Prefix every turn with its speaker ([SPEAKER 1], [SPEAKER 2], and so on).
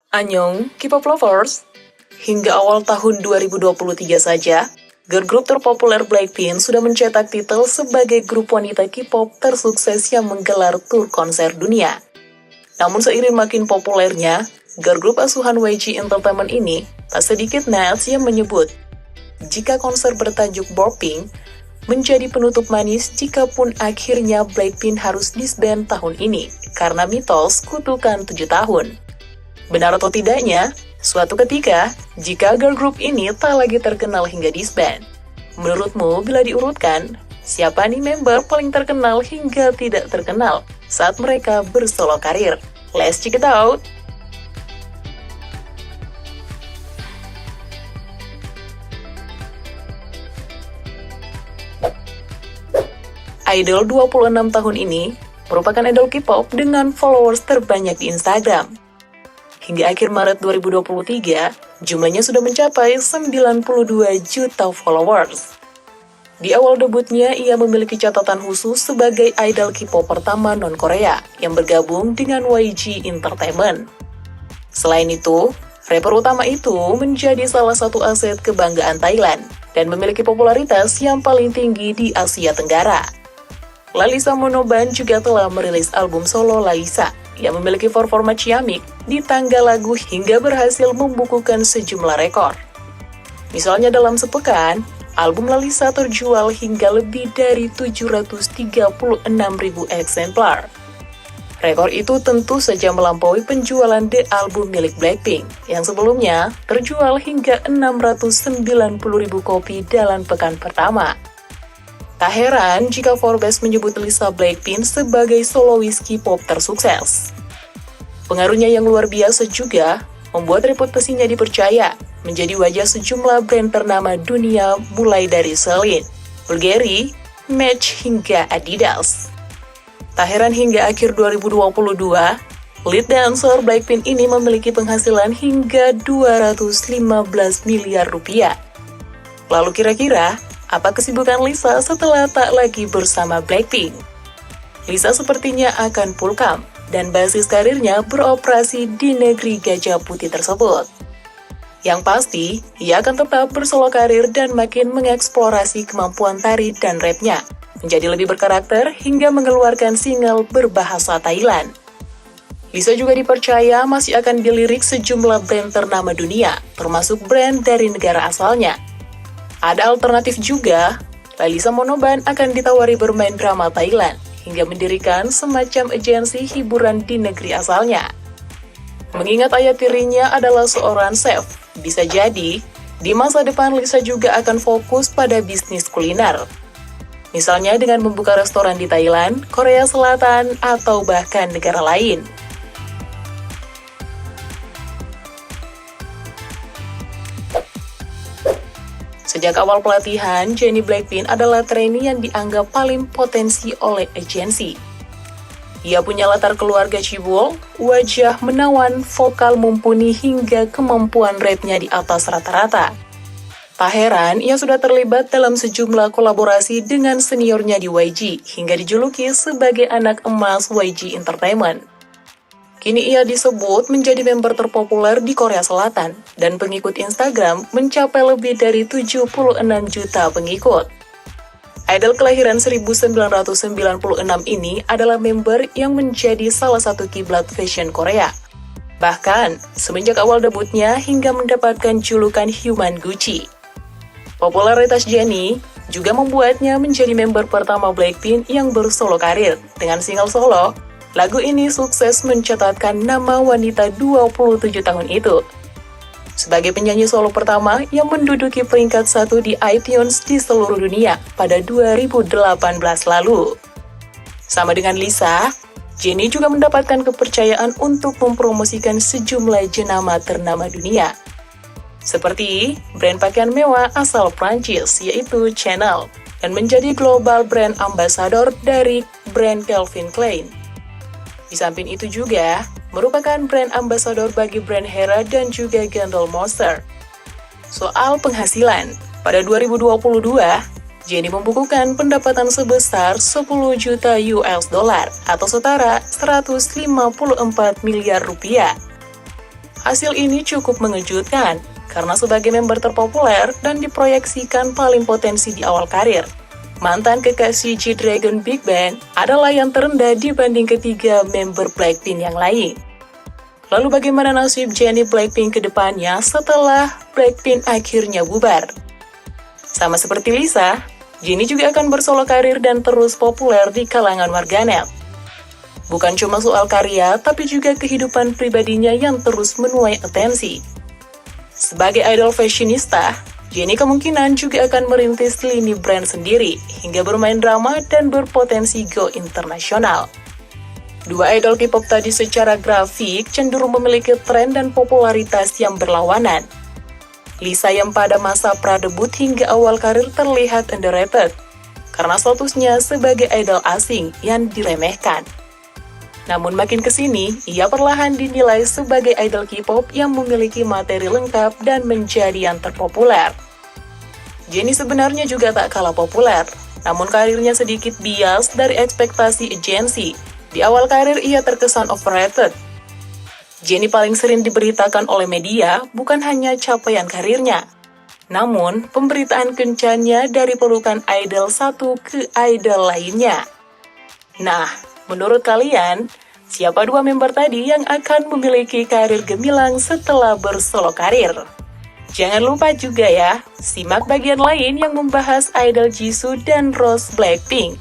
[SPEAKER 1] Annyeong, K-pop lovers! Hingga awal tahun 2023 saja, girl group terpopuler Blackpink sudah mencetak titel sebagai grup wanita K-pop tersukses yang menggelar tur konser dunia. Namun seiring makin populernya, girl group asuhan YG Entertainment ini, tak sedikit nets yang menyebut jika konser bertajuk Blackpink menjadi penutup manis jikapun akhirnya Blackpink harus disband tahun ini karena mitos kutukan 7 tahun. Benar atau tidaknya, suatu ketika, jika girl group ini tak lagi terkenal hingga disband. Menurutmu, bila diurutkan, siapa nih member paling terkenal hingga tidak terkenal saat mereka bersolo karir? Let's check it out! Idol 26 tahun ini merupakan idol K-pop dengan followers terbanyak di Instagram. Hingga akhir Maret 2023, jumlahnya sudah mencapai 92 juta followers. Di awal debutnya, ia memiliki catatan khusus sebagai idol K-pop pertama non-Korea yang bergabung dengan YG Entertainment. Selain itu, rapper utama itu menjadi salah satu aset kebanggaan Thailand dan memiliki popularitas yang paling tinggi di Asia Tenggara. Lalisa Monoban juga telah merilis album solo Lalisa yang memiliki performa ciamik di tangga lagu hingga berhasil membukukan sejumlah rekor. Misalnya dalam sepekan, album Lalisa terjual hingga lebih dari 736.000 eksemplar. Rekor itu tentu saja melampaui penjualan The Album milik Blackpink yang sebelumnya terjual hingga 690.000 kopi dalam pekan pertama. Tak heran jika Forbes menyebut Lisa Blackpink sebagai solois K-pop tersukses. Pengaruhnya yang luar biasa juga membuat reputasinya dipercaya menjadi wajah sejumlah brand ternama dunia mulai dari Celine, Bulgari, Match hingga Adidas. Tak heran hingga akhir 2022, lead dancer Blackpink ini memiliki penghasilan hingga 215 miliar rupiah. Lalu kira-kira, apa kesibukan Lisa setelah tak lagi bersama Blackpink? Lisa sepertinya akan full camp dan basis karirnya beroperasi di negeri gajah putih tersebut. Yang pasti, ia akan tetap bersolo karir dan makin mengeksplorasi kemampuan tari dan rapnya, menjadi lebih berkarakter hingga mengeluarkan single berbahasa Thailand. Lisa juga dipercaya masih akan dilirik sejumlah brand ternama dunia, termasuk brand dari negara asalnya. Ada alternatif juga, Lalisa Monoban akan ditawari bermain drama Thailand hingga mendirikan semacam agensi hiburan di negeri asalnya. Mengingat ayah tirinya adalah seorang chef, bisa jadi di masa depan Lisa juga akan fokus pada bisnis kuliner. Misalnya dengan membuka restoran di Thailand, Korea Selatan, atau bahkan negara lain. Sejak awal pelatihan, Jennie Blackpink adalah trainee yang dianggap paling potensi oleh agensi. Ia punya latar keluarga cibul, wajah menawan, vokal mumpuni hingga kemampuan rapnya di atas rata-rata. Tak heran, ia sudah terlibat dalam sejumlah kolaborasi dengan seniornya di YG, hingga dijuluki sebagai anak emas YG Entertainment. Kini ia disebut menjadi member terpopuler di Korea Selatan, dan pengikut Instagram mencapai lebih dari 76 juta pengikut. Idol kelahiran 1996 ini adalah member yang menjadi salah satu kiblat fashion Korea. Bahkan, semenjak awal debutnya hingga mendapatkan julukan Human Gucci. Popularitas Jennie juga membuatnya menjadi member pertama Blackpink yang bersolo karir. Dengan single solo, lagu ini sukses mencatatkan nama wanita 27 tahun itu sebagai penyanyi solo pertama yang menduduki peringkat 1 di iTunes di seluruh dunia pada 2018 lalu. Sama dengan Lisa, Jennie juga mendapatkan kepercayaan untuk mempromosikan sejumlah jenama ternama dunia, seperti brand pakaian mewah asal Prancis yaitu Chanel, dan menjadi global brand ambassador dari brand Calvin Klein. Di samping itu juga, merupakan brand ambassador bagi brand Hera dan juga Gendel Monster. Soal penghasilan, pada 2022, Jennie membukukan pendapatan sebesar 10 juta US dollar atau setara 154 miliar rupiah. Hasil ini cukup mengejutkan, karena sebagai member terpopuler dan diproyeksikan paling potensi di awal karir, mantan kekasih G-Dragon Big Bang adalah yang terendah dibanding ketiga member Blackpink yang lain. Lalu bagaimana nasib Jennie Blackpink ke depannya setelah Blackpink akhirnya bubar? Sama seperti Lisa, Jennie juga akan bersolo karir dan terus populer di kalangan warganet. Bukan cuma soal karya, tapi juga kehidupan pribadinya yang terus menuai atensi. Sebagai idol fashionista, Jennie kemungkinan juga akan merintis lini brand sendiri, hingga bermain drama dan berpotensi go internasional. Dua idol K-pop tadi secara grafik cenderung memiliki tren dan popularitas yang berlawanan. Lisa yang pada masa pra-debut hingga awal karir terlihat underrated, karena statusnya sebagai idol asing yang diremehkan. Namun makin kesini, ia perlahan dinilai sebagai idol K-pop yang memiliki materi lengkap dan menjadi yang terpopuler. Jennie sebenarnya juga tak kalah populer, namun karirnya sedikit bias dari ekspektasi agensi. Di awal karir ia terkesan overrated. Jennie paling sering diberitakan oleh media bukan hanya capaian karirnya, namun pemberitaan kencannya dari pelukan idol satu ke idol lainnya. Nah, menurut kalian, siapa dua member tadi yang akan memiliki karir gemilang setelah bersolo karir? Jangan lupa juga ya, simak bagian lain yang membahas idol Jisoo dan Rose Blackpink.